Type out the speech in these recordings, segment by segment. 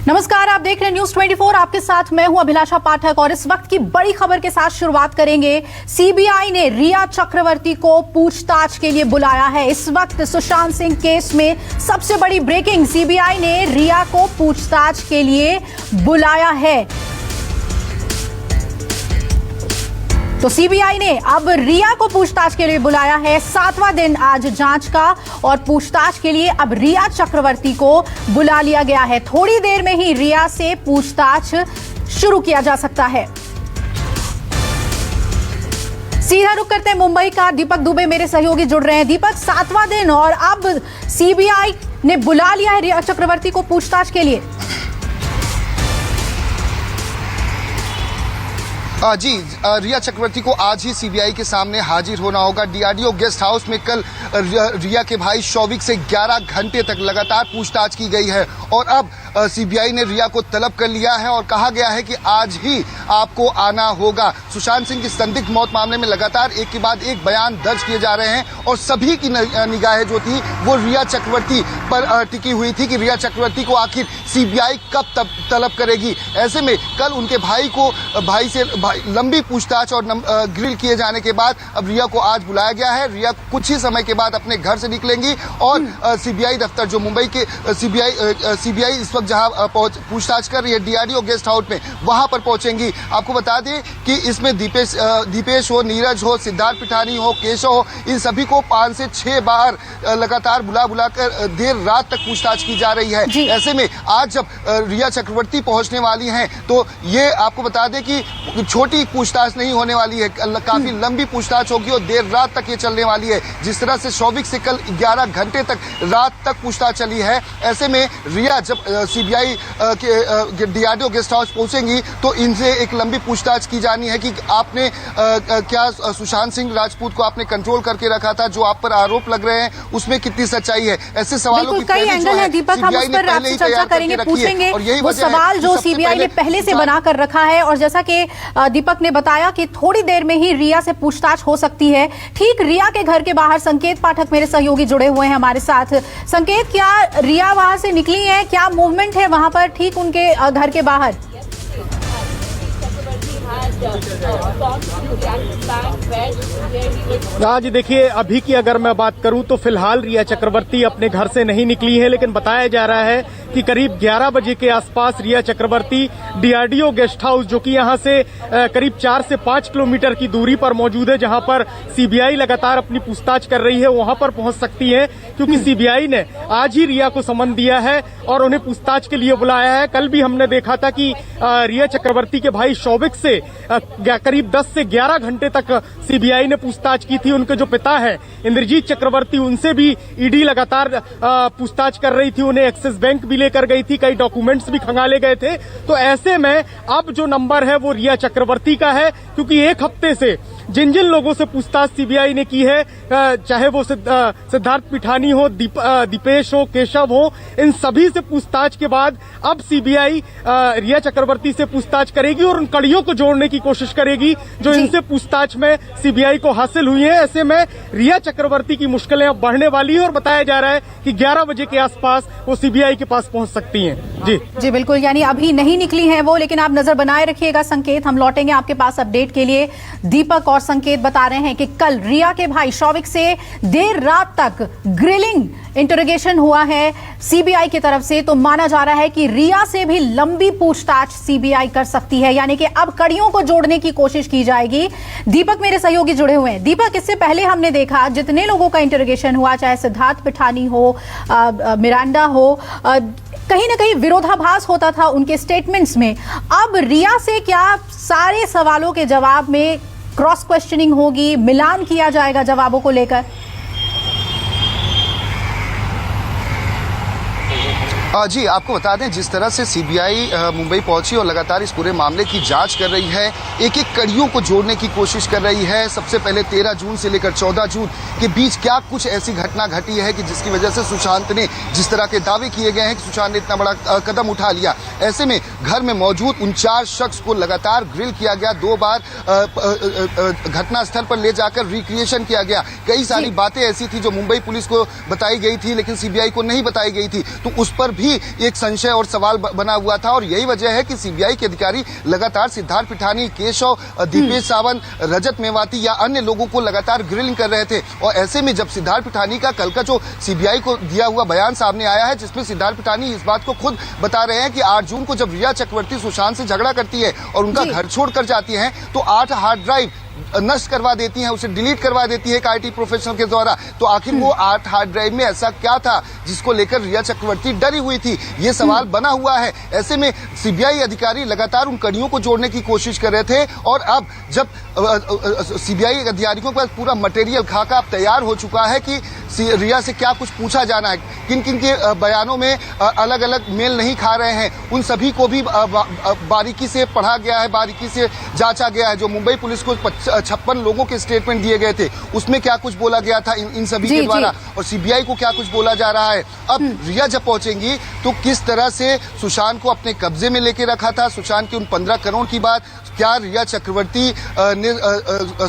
नमस्कार, आप देख रहे हैं न्यूज 24। आपके साथ मैं हूं अभिलाषा पाठक और इस वक्त की बड़ी खबर के साथ शुरुआत करेंगे। सीबीआई ने रिया चक्रवर्ती को पूछताछ के लिए बुलाया है। इस वक्त सुशांत सिंह केस में सबसे बड़ी ब्रेकिंग, सीबीआई ने रिया को पूछताछ के लिए बुलाया है। तो सीबीआई ने अब रिया को पूछताछ के लिए बुलाया है। 7वां दिन आज जांच का और पूछताछ के लिए अब रिया चक्रवर्ती को बुला लिया गया है। थोड़ी देर में ही रिया से पूछताछ शुरू किया जा सकता है। सीधा रुख करते हैं मुंबई का। दीपक दुबे मेरे सहयोगी जुड़ रहे हैं। दीपक, 7वां दिन और अब सीबीआई ने बुला लिया है रिया चक्रवर्ती को पूछताछ के लिए। जी, रिया चक्रवर्ती को आज ही सीबीआई के सामने हाजिर होना होगा। डीआरडीओ गेस्ट हाउस में कल रिया के भाई शौविक से 11 घंटे तक लगातार पूछताछ की गई है और अब सीबीआई ने रिया को तलब कर लिया है और कहा गया है कि आज ही आपको आना होगा। सुशांत सिंह की संदिग्ध मौत मामले में लगातार एक के बाद एक बयान दर्ज किए जा रहे हैं और सभी की निगाहें जो थी वो रिया चक्रवर्ती पर टिकी हुई थी कि रिया चक्रवर्ती को आखिर सीबीआई कब तलब करेगी। ऐसे में कल उनके भाई से लंबी पूछताछ और ग्रिल किए जाने के बाद अब रिया को आज बुलाया गया है। रिया कुछ ही समय के बाद अपने घर से निकलेंगी और सीबीआई दफ्तर, जो मुंबई के सीबीआई इस वक्त जहां पूछताछ कर रही है डीआरडीओ गेस्ट हाउस में, वहां पर पहुंचेंगी। आपको बता दें कि इसमें दीपेश हो, नीरज हो, सिद्धार्थ पिठानी हो, केशव हो, इन सभी को 5 से 6 बार लगातार बुलाकर देर रात तक पूछताछ की जा रही है। ऐसे में आज जब रिया चक्रवर्ती पहुंचने वाली हैं तो ये आपको बता दें कि छोटी पूछताछ नहीं होने वाली है, काफी लंबी पूछताछ होगी और देर रात तक ये चलने वाली है। जिस तरह से शौविक से कल 11 घंटे तक रात तक पूछताछ चली है, ऐसे में रिया जब सीबीआई के डीआरडीओ गेस्ट हाउस पहुंचेंगी तो इनसे एक लंबी पूछताछ की जानी है कि आपने क्या सुशांत सिंह राजपूत को आपने कंट्रोल करके रखा था, जो आप पर आरोप लग रहे हैं उसमें कितनी सच्चाई है। ऐसे सवालों की कई एंगल है दीपक, हम उस पर आपसे चर्चा करेंगे, पूछेंगे वो सवाल जो सीबीआई ने पहले से बना कर रखा है। और जैसा कि दीपक ने बताया कि थोड़ी देर में ही रिया से पूछताछ हो सकती है। ठीक रिया के घर के बाहर संकेत पाठक मेरे सहयोगी जुड़े हुए हैं हमारे साथ। संकेत, क्या रिया वहां से निकली है? क्या मूवमेंट है वहां पर ठीक उनके घर के बाहर? जी देखिए, अभी की अगर मैं बात करूं तो फिलहाल रिया चक्रवर्ती अपने घर से नहीं निकली है, लेकिन बताया जा रहा है कि करीब 11 बजे के आसपास रिया चक्रवर्ती डीआरडीओ गेस्ट हाउस, जो कि यहां से करीब 4 से 5 किलोमीटर की दूरी पर मौजूद है, जहां पर सीबीआई लगातार अपनी पूछताछ कर रही है, वहां पर पहुंच सकती है। क्योंकि सीबीआई ने आज ही रिया को समन दिया है और उन्हें पूछताछ के लिए बुलाया है। कल भी हमने देखा था कि रिया चक्रवर्ती के भाई शौविक से करीब 10 से 11 घंटे तक सीबीआई ने पूछताछ की थी। उनके जो पिता है इंद्रजीत चक्रवर्ती, उनसे भी ईडी लगातार पूछताछ कर रही थी। उन्हें एक्सिस बैंक भी लेकर गई थी, कई डॉक्यूमेंट्स भी खंगाले गए थे। तो ऐसे में अब जो नंबर है वो रिया चक्रवर्ती का है, क्योंकि एक हफ्ते से जिन जिन लोगों से पूछताछ सीबीआई ने की है, चाहे वो सिद्धार्थ पिठानी हो, दीपेश हो, केशव हो, इन सभी से पूछताछ के बाद अब सीबीआई रिया चक्रवर्ती से पूछताछ करेगी और उन कड़ियों को जोड़ने की कोशिश करेगी जो इनसे पूछताछ में सीबीआई को हासिल हुई है। ऐसे में रिया चक्रवर्ती की मुश्किलें अब बढ़ने वाली है और बताया जा रहा है कि 11 बजे के आसपास वो सीबीआई के पास पहुंच सकती हैं। जी बिल्कुल, यानी अभी नहीं निकली हैं वो, लेकिन आप नजर बनाए रखिएगा। संकेत, हम लौटेंगे आपके पास अपडेट के लिए। दीपक और संकेत बता रहे हैं कि कल रिया के भाई शौविक से देर रात तक ग्रिलिंग इंटरोगेशन हुआ है सीबीआई की तरफ से। तो माना जा रहा है कि रिया से भी लंबी पूछताछ सीबीआई कर सकती है, यानी कि अब कड़ियों को जोड़ने की कोशिश की जाएगी। दीपक मेरे सहयोगी जुड़े हुए हैं। दीपक, इससे पहले हमने देखा जितने लोगों का इंटरोगेशन हुआ, चाहे सिद्धार्थ पिठानी हो, मिरांडा हो, कहीं ना कहीं विरोधाभास होता था उनके स्टेटमेंट्स में। अब रिया से क्या सारे सवालों के जवाब में क्रॉस क्वेश्चनिंग होगी, मिलान किया जाएगा जवाबों को लेकर? जी, आपको बता दें जिस तरह से सीबीआई मुंबई पहुंची और लगातार इस पूरे मामले की जांच कर रही है, एक एक कड़ियों को जोड़ने की कोशिश कर रही है। सबसे पहले 13 जून से लेकर 14 जून के बीच क्या कुछ ऐसी घटना घटी है कि जिसकी वजह से सुशांत ने, जिस तरह के दावे किए गए हैं कि सुशांत ने इतना बड़ा कदम उठा लिया। ऐसे में घर में मौजूद 49 शख्स को लगातार ग्रिल किया गया, 2 बार घटनास्थल पर ले जाकर रिक्रिएशन किया गया। कई सारी बातें ऐसी थी जो मुंबई पुलिस को बताई गई थी लेकिन सीबीआई को नहीं बताई गई थी, तो उस पर भी एक संशय और सवाल बना हुआ था और यही वजह है कि सीबीआई के अधिकारी लगातार सिद्धार्थ पिठानी, केशव, दीपेश सावंत, रजत मेवाती या अन्य लोगों को लगातार ग्रिलिंग कर रहे थे। और ऐसे में जब सिद्धार्थ पिठानी का कल का जो सीबीआई को दिया हुआ बयान सामने आया है, जिसमें सिद्धार्थ पिठानी इस बात को खुद बता रहे हैं कि 8 जून को जब रिया चक्रवर्ती सुशांत से झगड़ा करती है और उनका घर छोड़कर जाती है तो 8 हार्ड ड्राइव नष्ट करवा देती हैं, उसे डिलीट करवा देती है एक आईटी प्रोफेशनल के द्वारा। तो आखिर वो 8 हार्ड ड्राइव में ऐसा क्या था जिसको लेकर रिया चक्रवर्ती डरी हुई थी, ये सवाल बना हुआ है। ऐसे में सीबीआई अधिकारी लगातार उन कड़ियों को जोड़ने की कोशिश कर रहे थे और अब जब सीबीआई अधिकारियों के पास पूरा मटेरियल खाका अब तैयार हो चुका है कि रिया से क्या कुछ पूछा जाना है, किन किन के बयानों में अलग अलग मेल नहीं खा रहे हैं, उन सभी को भी बारीकी से पढ़ा गया है, बारीकी से जांचा गया है। जो मुंबई पुलिस को 56 लोगों के स्टेटमेंट दिए गए थे उसमें क्या कुछ बोला गया था इन सभी के द्वारा और सीबीआई को क्या कुछ बोला जा रहा है। अब रिया जब पहुंचेंगी तो किस तरह से सुशांत को अपने कब्जे में लेके रखा था, सुशांत की उन 15 करोड़ की बात, क्या रिया चक्रवर्ती ने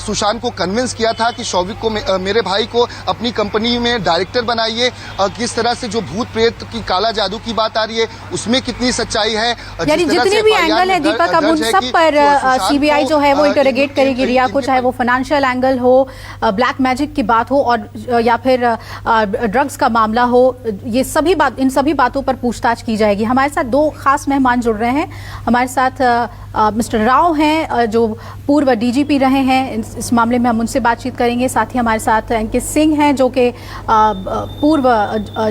सुशांत को कन्विंस किया था कि शौविक को मेरे भाई को अपनी कंपनी में डायरेक्टर बनाइए, किस तरह से जो भूत प्रेत की काला जादू की बात आ रही है उसमें कितनी सच्चाई है। यानी जितने भी एंगल है दीपक, अब उन सब पर सीबीआई जो है वो इंटरोगेट करेगी रिया को, चाहे वो फाइनेंशियल एंगल हो, ब्लैक मैजिक की बात हो और या फिर ड्रग्स का मामला हो, ये सभी बात, इन सभी बातों पर पूछताछ की जाएगी। हमारे साथ 2 खास मेहमान जुड़ रहे हैं। हमारे साथ मिस्टर राव हैं जो पूर्व डीजीपी रहे हैं, इस मामले में हम उनसे बातचीत करेंगे। साथ ही हमारे साथ अंकित सिंह हैं जो कि पूर्व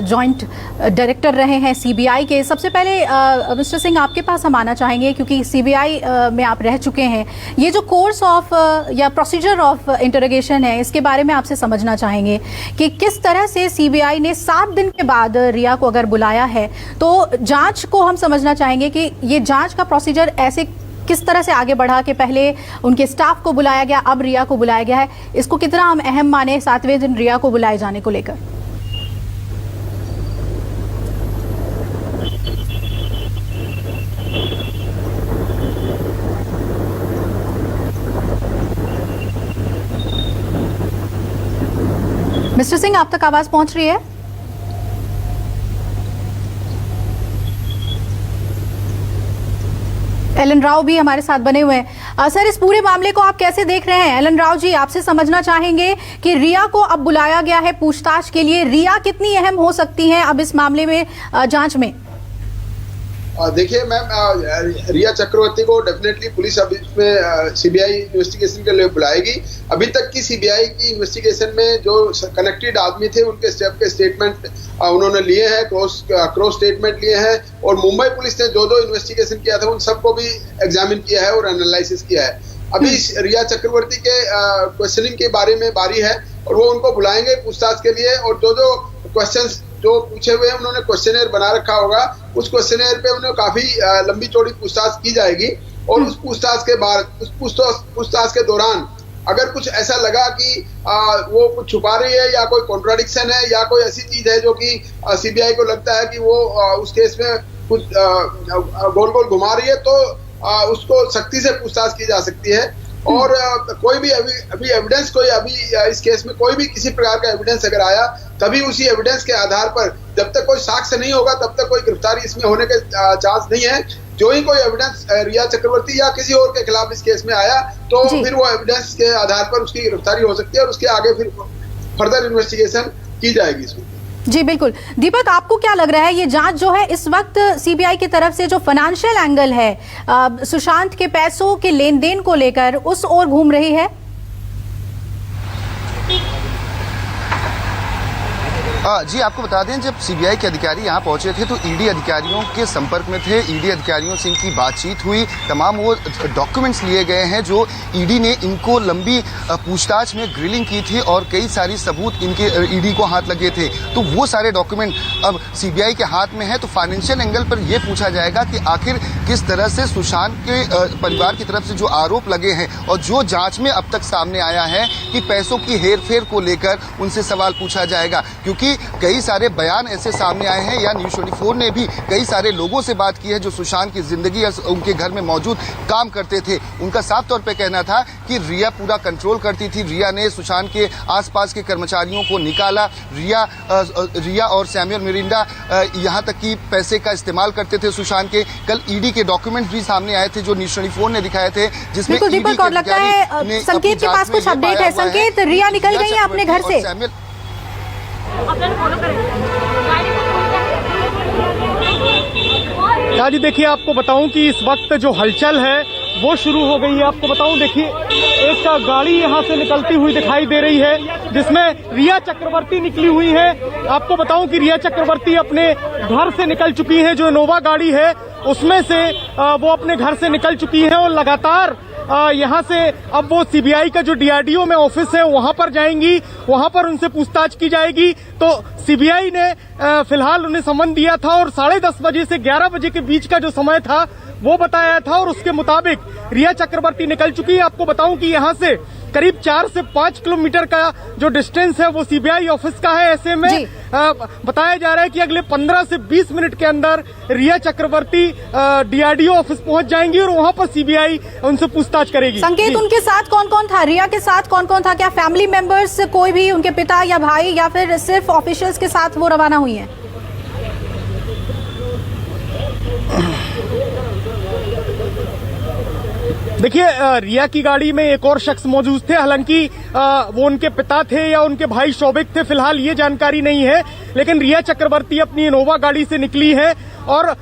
जॉइंट डायरेक्टर रहे हैं सीबीआई के। सबसे पहले मिस्टर सिंह आपके पास हम आना चाहेंगे क्योंकि सीबीआई में आप रह चुके हैं। ये जो कोर्स ऑफ या प्रोसीजर ऑफ इंटरोगेशन है इसके बारे में आपसे समझना चाहेंगे कि किस तरह से सीबीआई ने 7 दिन के बाद रिया को अगर बुलाया है तो जांच को हम समझना चाहेंगे कि ये जांच का प्रोसीजर ऐसे किस तरह से आगे बढ़ा कि पहले उनके स्टाफ को बुलाया गया, अब रिया को बुलाया गया है, इसको कितना हम अहम माने 7वें दिन रिया को बुलाए जाने को लेकर। मिस्टर सिंह आप तक आवाज पहुंच रही है? एलन राव भी हमारे साथ बने हुए हैं। सर इस पूरे मामले को आप कैसे देख रहे हैं? एलन राव जी आपसे समझना चाहेंगे कि रिया को अब बुलाया गया है पूछताछ के लिए, रिया कितनी अहम हो सकती है अब इस मामले में जांच में? देखिए मैम, रिया चक्रवर्ती को डेफिनेटली पुलिस अब इसमें सीबीआई इन्वेस्टिगेशन के लिए बुलाएगी। अभी तक की सीबीआई की इन्वेस्टिगेशन में जो कनेक्टेड आदमी थे उनके स्टेटमेंट उन्होंने लिए हैं, क्रॉस स्टेटमेंट लिए हैं और मुंबई पुलिस ने जो इन्वेस्टिगेशन किया था उन सबको भी एग्जामिन किया है और एनालिसिस किया है। अभी रिया चक्रवर्ती के क्वेश्चनिंग के बारे में बारी है और वो उनको बुलाएंगे पूछताछ के लिए और जो क्वेश्चंस जो पूछे हुए हैं उन्होंने क्वेश्चनर बना रखा होगा, उस क्वेश्चनर पे उन्हें काफी लंबी चौड़ी पूछताछ की जाएगी और उस पूछताछ के बाद उस पूछताछ के दौरान अगर कुछ ऐसा लगा कि वो कुछ छुपा रही है या कोई कॉन्ट्राडिक्शन है या कोई ऐसी चीज है जो कि सीबीआई को लगता है कि वो उस केस में कुछ गोल गोल घुमा रही है तो उसको सख्ती से पूछताछ की जा सकती है। और कोई भी अभी एविडेंस इस केस में कोई भी किसी प्रकार का एविडेंस अगर आया तभी उसी एविडेंस के आधार पर, जब तक कोई साक्ष्य नहीं होगा तब तक कोई गिरफ्तारी इसमें होने के चांस नहीं है। जो ही कोई एविडेंस रिया चक्रवर्ती या किसी और के खिलाफ इस केस में आया तो फिर वो एविडेंस के आधार पर उसकी गिरफ्तारी हो सकती है और उसके आगे फिर फर्दर इन्वेस्टिगेशन की जाएगी इसमें। जी बिल्कुल। दीपक आपको क्या लग रहा है ये जांच जो है इस वक्त सीबीआई की तरफ से जो फाइनेंशियल एंगल है सुशांत के पैसों के लेन देन को लेकर उस ओर घूम रही है? जी आपको बता दें जब सीबीआई के अधिकारी यहाँ पहुंचे थे तो ईडी अधिकारियों के संपर्क में थे, ईडी अधिकारियों से इनकी बातचीत हुई, तमाम वो डॉक्यूमेंट्स लिए गए हैं जो ईडी ने इनको लंबी पूछताछ में ग्रिलिंग की थी और कई सारी सबूत इनके ईडी को हाथ लगे थे, तो वो सारे डॉक्यूमेंट अब सीबीआई के हाथ में है। तो फाइनेंशियल एंगल पर यह पूछा जाएगा कि आखिर किस तरह से सुशांत के परिवार की तरफ से जो आरोप लगे हैं और जो जाँच में अब तक सामने आया है कि पैसों की हेर फेर को लेकर उनसे सवाल पूछा जाएगा, क्योंकि क्योंकि कई सारे बयान ऐसे सामने आए हैं या न्यूज़ 24 ने भी कई सारे लोगों से बात की है जो सुशांत की जिंदगी या उनके घर में मौजूद काम करते थे। उनका साफ तौर पे कहना था कि रिया पूरा कंट्रोल करती थी। रिया ने सुशांत के आसपास के कर्मचारियों को निकाला। रिया और सैमुअल मिरिंडा यहां तक कि पैसे का इस्तेमाल करते थे सुशांत के। कल ईडी के डॉक्यूमेंट्स भी सामने आए थे जो न्यूज़ 24 ने दिखाए थे, जिसमें दीपक, और लगता है संकेत के पास कुछ अपडेट है। संकेत, रिया निकल गई है अपने घर से। जी देखिए, आपको बताऊं कि इस वक्त जो हलचल है वो शुरू हो गई है। आपको बताऊं, देखिए एक गाड़ी यहां से निकलती हुई दिखाई दे रही है जिसमें रिया चक्रवर्ती निकली हुई है। आपको बताऊं कि रिया चक्रवर्ती अपने घर से निकल चुकी है। जो इनोवा गाड़ी है उसमें से वो अपने घर से निकल चुकी है और लगातार यहाँ से अब वो सीबीआई का जो डीआरडीओ में ऑफिस है वहां पर जाएंगी, वहां पर उनसे पूछताछ की जाएगी। तो सीबीआई ने फिलहाल उन्हें समन दिया था और 10:30 बजे से 11 बजे के बीच का जो समय था वो बताया था और उसके मुताबिक रिया चक्रवर्ती निकल चुकी है। आपको बताऊं कि यहाँ से करीब 4 से 5 किलोमीटर का जो डिस्टेंस है वो सीबीआई ऑफिस का है। ऐसे में बताया जा रहा है कि अगले 15 से 20 मिनट के अंदर रिया चक्रवर्ती डीआरडीओ ऑफिस पहुंच जाएंगी और वहां पर सीबीआई उनसे पूछताछ करेगी। संकेत, उनके साथ कौन कौन था? रिया के साथ कौन कौन था? क्या फैमिली मेंबर्स कोई भी, उनके पिता या भाई, या फिर सिर्फ ऑफिशियल्स के साथ वो रवाना हुई है? देखिए, रिया की गाड़ी में एक और शख्स मौजूद थे। हालांकि वो उनके पिता थे या उनके भाई शौविक थे, फिलहाल ये जानकारी नहीं है। लेकिन रिया चक्रवर्ती अपनी इनोवा गाड़ी से निकली है और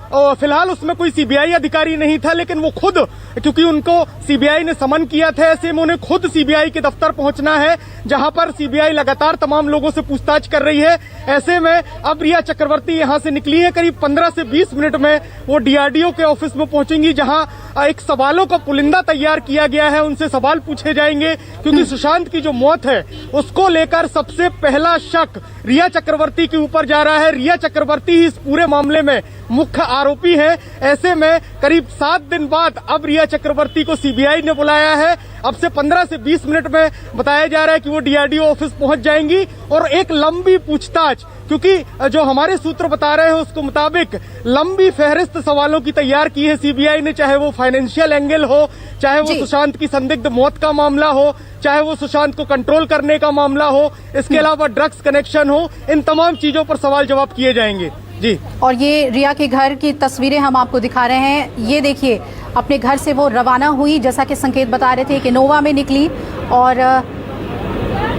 फिलहाल उसमें कोई सीबीआई अधिकारी नहीं था। लेकिन वो खुद, क्योंकि उनको सीबीआई ने समन किया था, ऐसे में उन्हें खुद सीबीआई के दफ्तर पहुंचना है, जहां पर सीबीआई लगातार तमाम लोगों से पूछताछ कर रही है। ऐसे में अब रिया चक्रवर्ती यहां से निकली है। करीब 15 से 20 मिनट में वो डीआरडीओ के ऑफिस में पहुंचेंगी, जहां एक सवालों का पुलिंदा तैयार किया गया है। उनसे सवाल पूछे जाएंगे क्योंकि सुशांत की जो मौत है उसको लेकर सबसे पहला शक रिया चक्रवर्ती के ऊपर जा रहा है। रिया चक्रवर्ती ही इस पूरे मामले में मुख्य आरोपी है। ऐसे में करीब 7 दिन बाद अब रिया चक्रवर्ती को सीबीआई ने बुलाया है। अब से 15 से 20 मिनट में बताया जा रहा है कि वो डीआरडीओ ऑफिस पहुंच जाएंगी और एक लंबी पूछताछ, क्योंकि जो हमारे सूत्र बता रहे हैं उसके मुताबिक लंबी फहरिस्त सवालों की तैयार की है सीबीआई ने, चाहे वो फाइनेंशियल एंगल हो, चाहे वो सुशांत की संदिग्ध मौत का मामला हो, चाहे वो सुशांत को कंट्रोल करने का मामला हो, इसके अलावा ड्रग्स कनेक्शन हो, इन तमाम चीजों पर सवाल जवाब किए जाएंगे। जी, और ये रिया के घर की तस्वीरें हम आपको दिखा रहे हैं। ये देखिए, अपने घर से वो रवाना हुई, जैसा कि संकेत बता रहे थे कि इनोवा में निकली और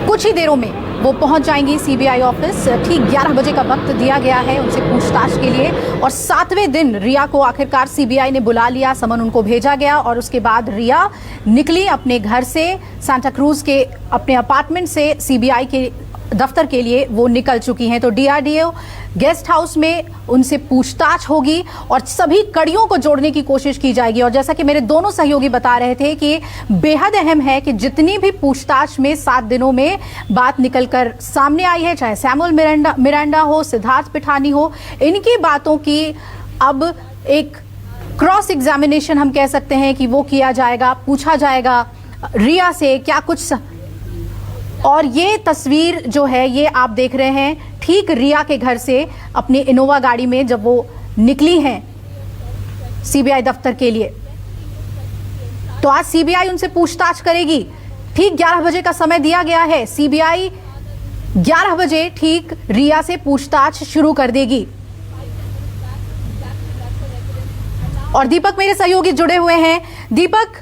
कुछ ही देरों में वो पहुंच जाएंगी सीबीआई ऑफिस। ठीक 11 बजे का वक्त दिया गया है उनसे पूछताछ के लिए और 7वें दिन रिया को आखिरकार सीबीआई ने बुला लिया, समन उनको भेजा गया और उसके बाद रिया निकली अपने घर से, सांता क्रूज के अपने अपार्टमेंट से सीबीआई के दफ्तर के लिए वो निकल चुकी हैं। तो डीआरडीओ गेस्ट हाउस में उनसे पूछताछ होगी और सभी कड़ियों को जोड़ने की कोशिश की जाएगी। और जैसा कि मेरे दोनों सहयोगी बता रहे थे कि बेहद अहम है कि जितनी भी पूछताछ में 7 दिनों में बात निकलकर सामने आई है, चाहे सैमुअल मिरांडा हो, सिद्धार्थ पिठानी हो, इनकी बातों की अब एक क्रॉस एग्जामिनेशन हम कह सकते हैं कि वो किया जाएगा, पूछा जाएगा रिया से क्या कुछ। और ये तस्वीर जो है ये आप देख रहे हैं ठीक रिया के घर से अपनी इनोवा गाड़ी में जब वो निकली हैं सीबीआई दफ्तर के लिए। तो आज सीबीआई उनसे पूछताछ करेगी। ठीक 11 बजे का समय दिया गया है। सीबीआई 11 बजे ठीक रिया से पूछताछ शुरू कर देगी। और दीपक मेरे सहयोगी जुड़े हुए हैं। दीपक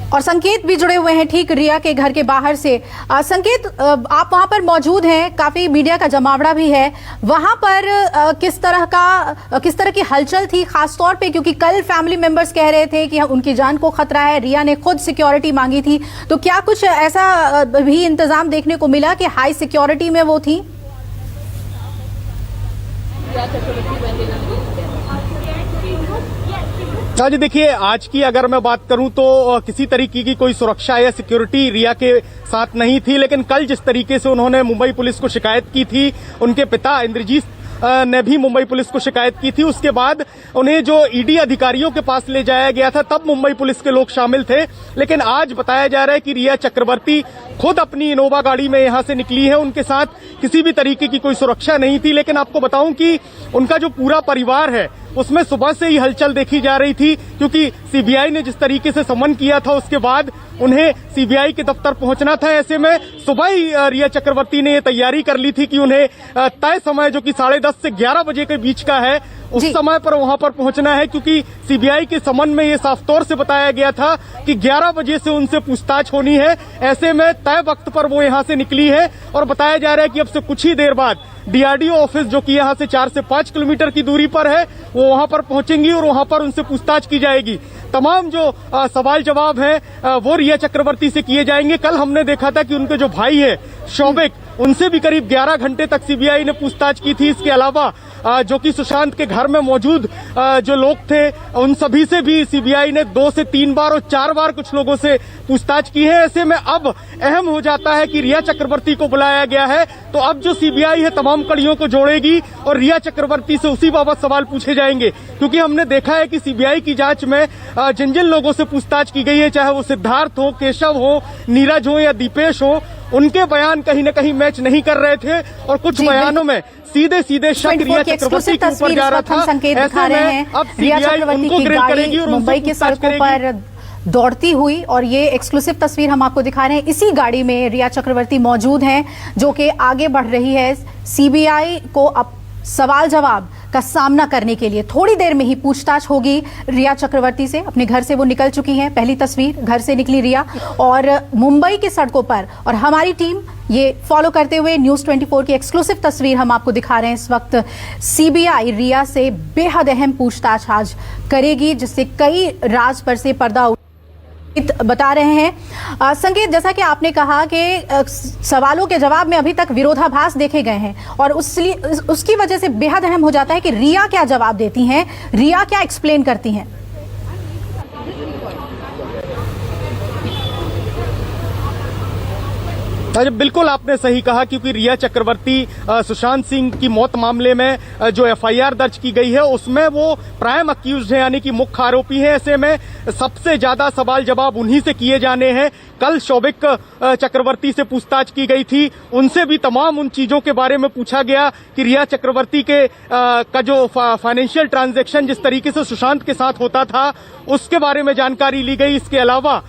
और संकेत भी जुड़े हुए हैं ठीक रिया के घर के बाहर से। संकेत, आप वहां पर मौजूद हैं, काफी मीडिया का जमावड़ा भी है वहां पर। किस तरह की हलचल थी खास तौर पे, क्योंकि कल फैमिली मेंबर्स कह रहे थे कि उनकी जान को खतरा है, रिया ने खुद सिक्योरिटी मांगी थी। तो क्या कुछ ऐसा भी इंतजाम देखने को मिला कि हाई सिक्योरिटी में वो थी? जी देखिए, आज की अगर मैं बात करूं तो किसी तरीके की कोई सुरक्षा या सिक्योरिटी रिया के साथ नहीं थी। लेकिन कल जिस तरीके से उन्होंने मुंबई पुलिस को शिकायत की थी, उनके पिता इंद्रजीत ने भी मुंबई पुलिस को शिकायत की थी। उसके बाद उन्हें जो ईडी अधिकारियों के पास ले जाया गया था तब मुंबई पुलिस के लोग शामिल थे, लेकिन आज बताया जा रहा है कि रिया चक्रवर्ती खुद अपनी इनोवा गाड़ी में यहां से निकली है। उनके साथ किसी भी तरीके की कोई सुरक्षा नहीं थी, लेकिन आपको बताऊं कि उनका जो पूरा परिवार है उसमें सुबह से ही हलचल देखी जा रही थी, क्योंकि सीबीआई ने जिस तरीके से समन किया था उसके बाद उन्हें सीबीआई के दफ्तर पहुंचना था। ऐसे में सुबह ही रिया चक्रवर्ती ने ये तैयारी कर ली थी कि उन्हें तय समय जो कि 10:30 से 11 बजे के बीच का है उस समय पर वहां पर पहुंचना है, क्योंकि सीबीआई के समन में ये साफ तौर से बताया गया था कि 11 बजे से उनसे पूछताछ होनी है। ऐसे में तय वक्त पर वो यहां से निकली है और बताया जा रहा है कि अब से कुछ ही देर बाद डीआरडीओ ऑफिस जो कि यहां से 4 से 5 किलोमीटर की दूरी पर है वो वहां पर पहुंचेंगी और वहां पर उनसे पूछताछ की जाएगी। तमाम जो सवाल जवाब है वो रिया चक्रवर्ती से किए जाएंगे। कल हमने देखा था कि उनके जो भाई है शौविक, उनसे भी करीब 11 घंटे तक सीबीआई ने पूछताछ की थी। इसके अलावा जो कि सुशांत के घर में मौजूद जो लोग थे उन सभी से भी सीबीआई ने 2 से 3 बार और 4 बार कुछ लोगों से पूछताछ की है। ऐसे में अब अहम हो जाता है कि रिया चक्रवर्ती को बुलाया गया है, तो अब जो सीबीआई है तमाम कड़ियों को जोड़ेगी और रिया चक्रवर्ती से उसी बाबत सवाल पूछे जाएंगे, क्योंकि हमने देखा है कि सीबीआई की जांच में जिन जिन लोगों से पूछताछ की गई है, चाहे वो सिद्धार्थ हो, केशव हो, नीरज हो या दीपेश हो, उनके बयान कहीं न कहीं मैच नहीं कर रहे थे और कुछ बयानों में सीधे सीधे शक रिया चक्रवर्ती के ऊपर जा रहा था। संकेत दिखा रहे हैं अब रिया चक्रवर्ती की गाड़ी मुंबई के सड़कों पर दौड़ती हुई, और ये एक्सक्लूसिव तस्वीर हम आपको दिखा रहे हैं। इसी गाड़ी में रिया चक्रवर्ती मौजूद हैं जो कि आगे बढ़ रही है सीबीआई को अब सवाल जवाब का सामना करने के लिए। थोड़ी देर में ही पूछताछ होगी रिया चक्रवर्ती से। अपने घर से वो निकल चुकी हैं, पहली तस्वीर घर से निकली रिया और मुंबई की सड़कों पर, और हमारी टीम ये फॉलो करते हुए न्यूज़ 24 की एक्सक्लूसिव तस्वीर हम आपको दिखा रहे हैं। इस वक्त सीबीआई रिया से बेहद अहम पूछताछ आज करेगी, जिससे कई राज पर से पर्दा बता रहे हैं। संकेत, जैसा कि आपने कहा कि सवालों के जवाब में अभी तक विरोधाभास देखे गए हैं और उसकी वजह से बेहद अहम हो जाता है कि रिया क्या जवाब देती हैं, रिया क्या एक्सप्लेन करती हैं। बिल्कुल आपने सही कहा, क्योंकि रिया चक्रवर्ती सुशांत सिंह की मौत मामले में जो एफआईआर दर्ज की गई है उसमें वो प्राइम अक्यूज्ड है, यानी कि मुख्य आरोपी है। ऐसे में सबसे ज्यादा सवाल जवाब उन्हीं से किए जाने हैं। कल शौविक चक्रवर्ती से पूछताछ की गई थी, उनसे भी तमाम उन चीजों के बारे में पूछा गया कि रिया चक्रवर्ती के का जो फाइनेंशियल ट्रांजैक्शन जिस तरीके से सुशांत के साथ होता था उसके बारे में जानकारी ली गई। इसके अलावा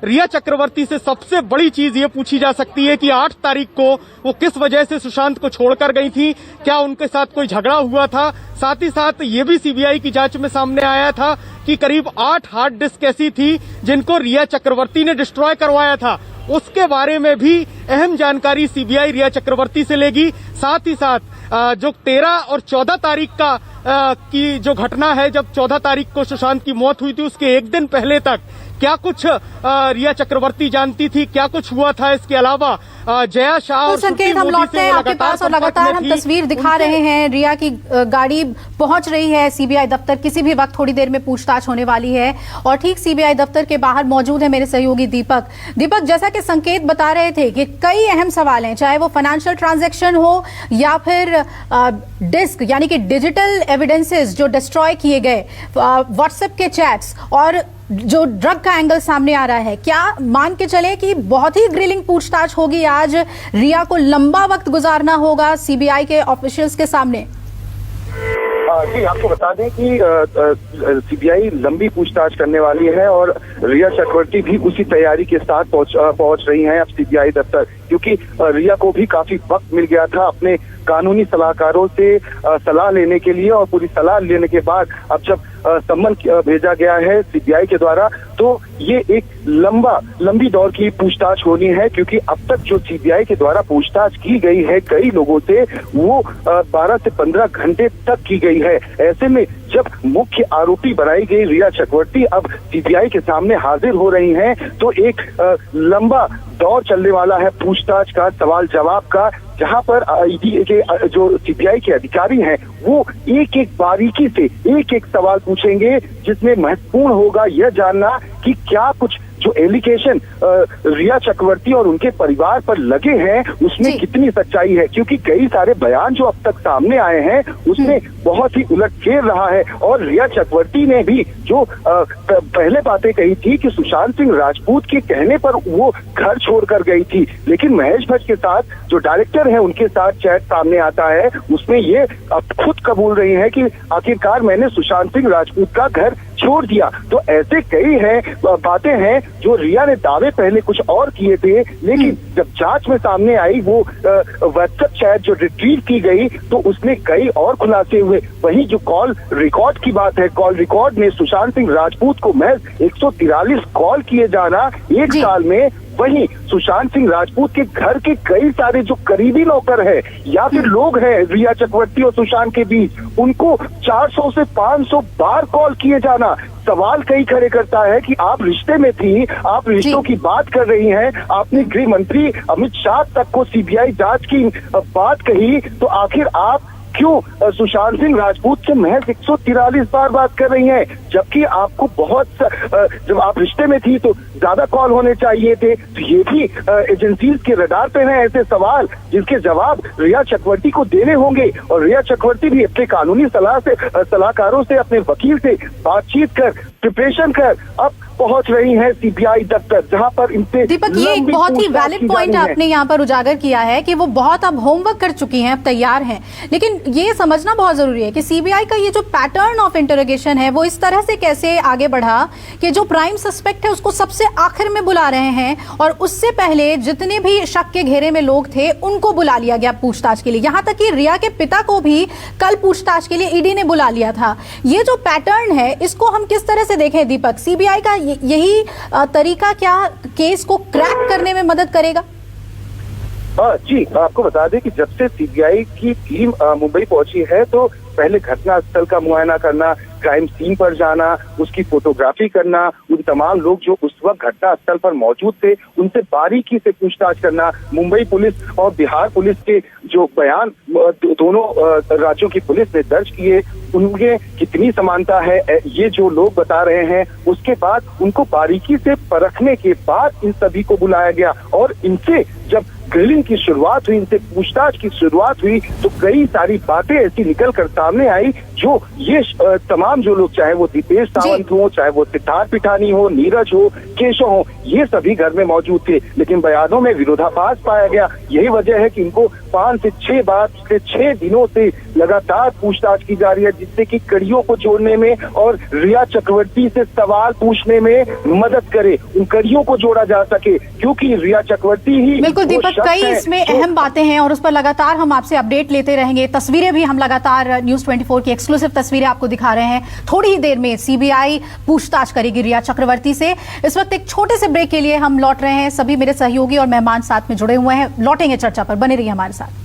रिया चक्रवर्ती से सबसे बड़ी चीज ये पूछी जा सकती है कि 8 तारीख को वो किस वजह से सुशांत को छोड़कर गई थी, क्या उनके साथ कोई झगड़ा हुआ था। साथ ही साथ ये भी सीबीआई की जांच में सामने आया था कि करीब 8 हार्ड डिस्क ऐसी थी जिनको रिया चक्रवर्ती ने डिस्ट्रॉय करवाया था। उसके बारे में भी अहम जानकारी सीबीआई रिया चक्रवर्ती से लेगी। साथ ही साथ जो 13 और 14 तारीख का की जो घटना है, जब 14 तारीख को सुशांत की मौत हुई थी उसके एक दिन पहले तक क्या कुछ रिया चक्रवर्ती जानती थी, क्या कुछ हुआ था। इसके अलावा जया शाह और संकेत, हम लौटते हैं आपके पास और लगातार हम तस्वीर दिखा रहे हैं। रिया की गाड़ी पहुंच रही है सीबीआई दफ्तर, किसी भी वक्त थोड़ी देर में पूछताछ होने वाली है और ठीक सीबीआई दफ्तर के बाहर मौजूद है मेरे सहयोगी दीपक। दीपक, जैसा कि संकेत बता रहे थे कि कई अहम सवाल हैं, चाहे वो फाइनेंशियल ट्रांजैक्शन हो या फिर डिस्क यानी कि डिजिटल एविडेंसेस जो डिस्ट्रॉय किए गए, व्हाट्सएप के चैट्स और जो ड्रग का एंगल सामने आ रहा है। क्या मान के चले कि बहुत ही ग्रिलिंग पूछताछ होगी आज, रिया को लंबा वक्त गुजारना होगा सीबीआई के ऑफिशियल्स के सामने? जी, आपको बता दें कि सीबीआई लंबी पूछताछ करने वाली है और रिया चक्रवर्ती भी उसी तैयारी के साथ पहुंच रही हैं अब सीबीआई दफ्तर, क्योंकि रिया को भी काफी वक्त मिल गया था अपने कानूनी सलाहकारों से सलाह लेने के लिए, और पूरी सलाह लेने के बाद अब जब सम्मन भेजा गया है सीबीआई के द्वारा, तो ये एक लंबी दौर की पूछताछ होनी है, क्योंकि अब तक जो सीबीआई के द्वारा पूछताछ की गई है कई लोगों से वो 12 से 15 घंटे तक की गई है। ऐसे में जब मुख्य आरोपी बनाई गई रिया चक्रवर्ती अब सीबीआई के सामने हाजिर हो रही हैं, तो एक लंबा दौर चलने वाला है पूछताछ का, सवाल जवाब का, जहां पर ईडी के जो सीबीआई के अधिकारी हैं वो एक एक बारीकी से एक एक सवाल पूछेंगे, जिसमें महत्वपूर्ण होगा यह जानना कि क्या कुछ जो एलिगेशन रिया चक्रवर्ती और उनके परिवार पर लगे हैं उसमें कितनी सच्चाई है, क्योंकि कई सारे बयान जो अब तक सामने आए हैं उसमें बहुत ही उलटफेर रहा है। और रिया चक्रवर्ती ने भी जो पहले बातें कही थी कि सुशांत सिंह राजपूत के कहने पर वो घर छोड़कर गई थी, लेकिन महेश भट्ट के साथ जो डायरेक्टर है उनके साथ चैट सामने आता है, उसमें ये अब खुद कबूल रही है कि आखिरकार मैंने सुशांत सिंह राजपूत का घर छोड़ दिया। तो ऐसे कई हैं बातें हैं जो रिया ने दावे पहले कुछ और किए थे, लेकिन जब जांच में सामने आई वो व्हाट्सएप चैट जो रिट्रीव की गई तो उसमें कई और खुलासे हुए। वहीं जो कॉल रिकॉर्ड की बात है, कॉल रिकॉर्ड में सुशांत सिंह राजपूत को महज 143 कॉल किए जाना एक साल में, वहीं सुशांत सिंह राजपूत के घर के कई सारे जो करीबी नौकर है या फिर लोग हैं रिया चक्रवर्ती और सुशांत के बीच, उनको 400 से 500 बार कॉल किए जाना सवाल कई खड़े करता है कि आप रिश्ते में थी, आप रिश्तों की बात कर रही हैं, आपने गृह मंत्री अमित शाह तक को सीबीआई जांच की बात कही, तो आखिर आप क्यों सुशांत सिंह राजपूत से महज 143 बार बात कर रही हैं, जबकि आपको बहुत जब आप रिश्ते में थी तो ज्यादा कॉल होने चाहिए थे। तो ये भी एजेंसीज के रडार पे हैं ऐसे सवाल जिसके जवाब रिया चक्रवर्ती को देने होंगे। और रिया चक्रवर्ती भी अपने कानूनी सलाहकारों से, अपने वकील से बातचीत कर, प्रिपरेशन कर अब पहुंच रही है सीबीआई दफ्तर, जहां पर इनसे दीपक ये एक बहुत ही वैलिड पॉइंट आपने यहाँ पर उजागर किया है कि वो बहुत अब होमवर्क कर चुकी हैं, अब तैयार हैं, लेकिन ये समझना बहुत जरूरी है कि सीबीआई का ये जो पैटर्न ऑफ इंटरोगेशन है वो इस तरह से कैसे आगे बढ़ा कि जो प्राइम सस्पेक्ट है उसको सबसे आखिर में बुला रहे हैं और उससे पहले जितने भी शक के घेरे में लोग थे उनको बुला लिया गया पूछताछ के लिए। यहाँ तक कि रिया के पिता को भी कल पूछताछ के लिए ईडी ने बुला लिया था। ये जो पैटर्न है इसको हम किस तरह से देखें दीपक? सीबीआई का यही तरीका क्या केस को क्रैक करने में मदद करेगा? जी, आपको बता दें कि जब से सीबीआई की टीम मुंबई पहुंची है तो पहले घटना स्थल का मुआयना करना, क्राइम सीन पर जाना, उसकी फोटोग्राफी करना, उन तमाम लोग जो उस वक्त घटना स्थल पर मौजूद थे उनसे बारीकी से पूछताछ करना, मुंबई पुलिस और बिहार पुलिस के जो बयान दोनों राज्यों की पुलिस ने दर्ज किए उनमें कितनी समानता है ये जो लोग बता रहे हैं, उसके बाद उनको बारीकी से परखने के बाद इन सभी को बुलाया गया। और इनसे जब ग्रिलिंग की शुरुआत हुई, इनसे पूछताछ की शुरुआत हुई तो कई सारी बातें ऐसी निकल कर सामने आई जो ये तमाम जो लोग, चाहे वो दीपेश सावंत हो, चाहे वो सिद्धार्थ पिठानी हो, नीरज हो, केशव हो, ये सभी घर में मौजूद थे, लेकिन बयानों में विरोधाभास पाया गया। यही वजह है कि इनको 5 से 6 बार पिछले 6 दिनों से लगातार पूछताछ की जा रही है, जिससे कि कड़ियों को जोड़ने में और रिया चक्रवर्ती से सवाल पूछने में मदद करे, उन कड़ियों को जोड़ा जा सके, क्योंकि रिया चक्रवर्ती ही बिल्कुल दीपक, कई इसमें अहम बातें हैं और उस पर लगातार हम आपसे अपडेट लेते रहेंगे। तस्वीरें भी हम लगातार न्यूज़ 24 की एक्सक्लूसिव तस्वीरें आपको दिखा रहे हैं। थोड़ी ही देर में सीबीआई पूछताछ करेगी रिया चक्रवर्ती से। इस वक्त एक छोटे से ब्रेक के लिए हम लौट रहे हैं। सभी मेरे सहयोगी और मेहमान साथ में जुड़े हुए हैं, लौटेंगे चर्चा पर, बने रहिए हमारे साथ।